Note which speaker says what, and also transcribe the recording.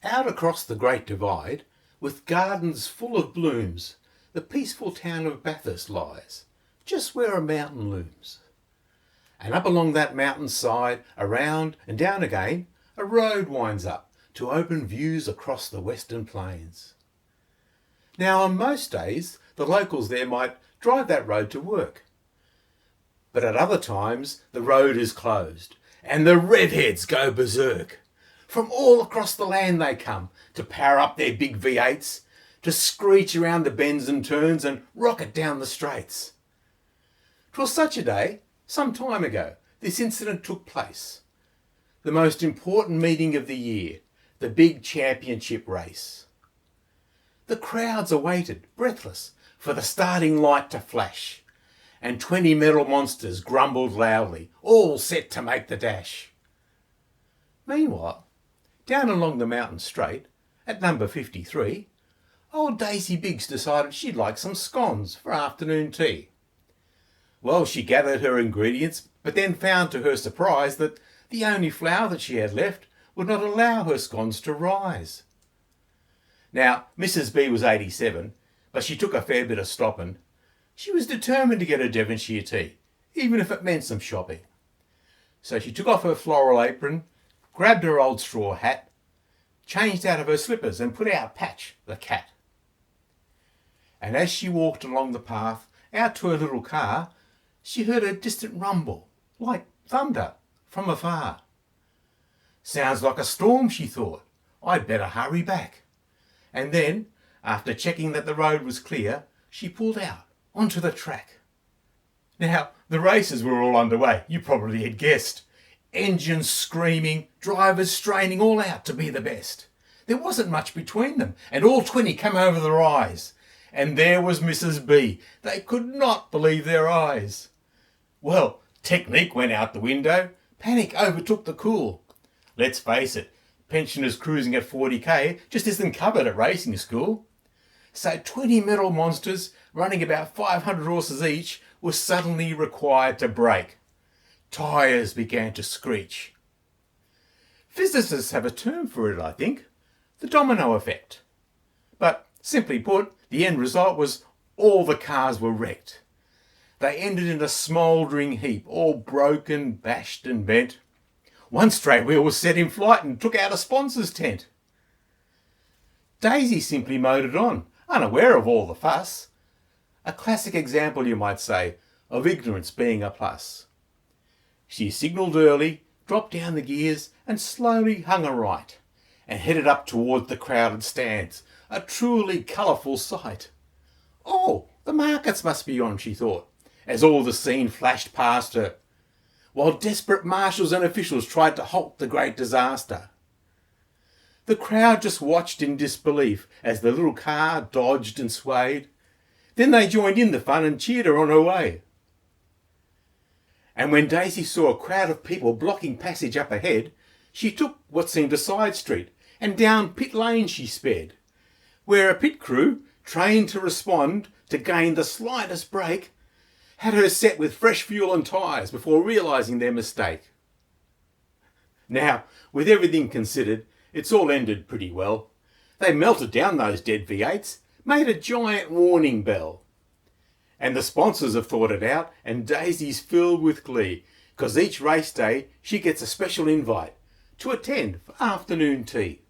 Speaker 1: Out across the Great Divide, with gardens full of blooms, the peaceful town of Bathurst lies, just where a mountain looms. And up along that mountain side, around and down again, a road winds up to open views across the western plains. Now on most days, the locals there might drive that road to work. But at other times, the road is closed and the redheads go berserk. From all across the land they come to power up their big V8s, to screech around the bends and turns and rocket down the straights. 'Twas such a day, some time ago, this incident took place. The most important meeting of the year, the big championship race. The crowds awaited, breathless, for the starting light to flash, and 20 metal monsters grumbled loudly, all set to make the dash. Meanwhile, down along the mountain straight, at number 53, old Daisy Biggs decided she'd like some scones for afternoon tea. Well, she gathered her ingredients, but then found to her surprise that the only flour that she had left would not allow her scones to rise. Now, Mrs. B was 87, but she took a fair bit of stopping. She was determined to get a Devonshire tea, even if it meant some shopping. So she took off her floral apron, grabbed her old straw hat, changed out of her slippers and put out Patch, the cat. And as she walked along the path out to her little car, she heard a distant rumble, like thunder, from afar. Sounds like a storm, she thought. I'd better hurry back. And then, after checking that the road was clear, she pulled out onto the track. Now, the races were all underway, you probably had guessed. Engines screaming, drivers straining all out to be the best. There wasn't much between them, and all 20 came over the rise. And there was Mrs. B. They could not believe their eyes. Well, technique went out the window. Panic overtook the cool. Let's face it, pensioners cruising at 40k just isn't covered at racing school. So 20 metal monsters, running about 500 horses each, were suddenly required to brake. Tyres began to screech. Physicists have a term for it, I think. The domino effect. But, simply put, the end result was all the cars were wrecked. They ended in a smouldering heap, all broken, bashed and bent. One straight wheel was set in flight and took out a sponsor's tent. Daisy simply motored on, unaware of all the fuss. A classic example, you might say, of ignorance being a plus. She signalled early, dropped down the gears and slowly hung a right and headed up toward the crowded stands, a truly colourful sight. Oh, the markets must be on, she thought, as all the scene flashed past her, while desperate marshals and officials tried to halt the great disaster. The crowd just watched in disbelief as the little car dodged and swayed. Then they joined in the fun and cheered her on her way. And when Daisy saw a crowd of people blocking passage up ahead, she took what seemed a side street, and down pit lane she sped, where a pit crew, trained to respond to gain the slightest break, had her set with fresh fuel and tyres before realising their mistake. Now, with everything considered, it's all ended pretty well. They melted down those dead V8s, made a giant warning bell. And the sponsors have thought it out, and Daisy's filled with glee, 'cause each race day she gets a special invite to attend for afternoon tea.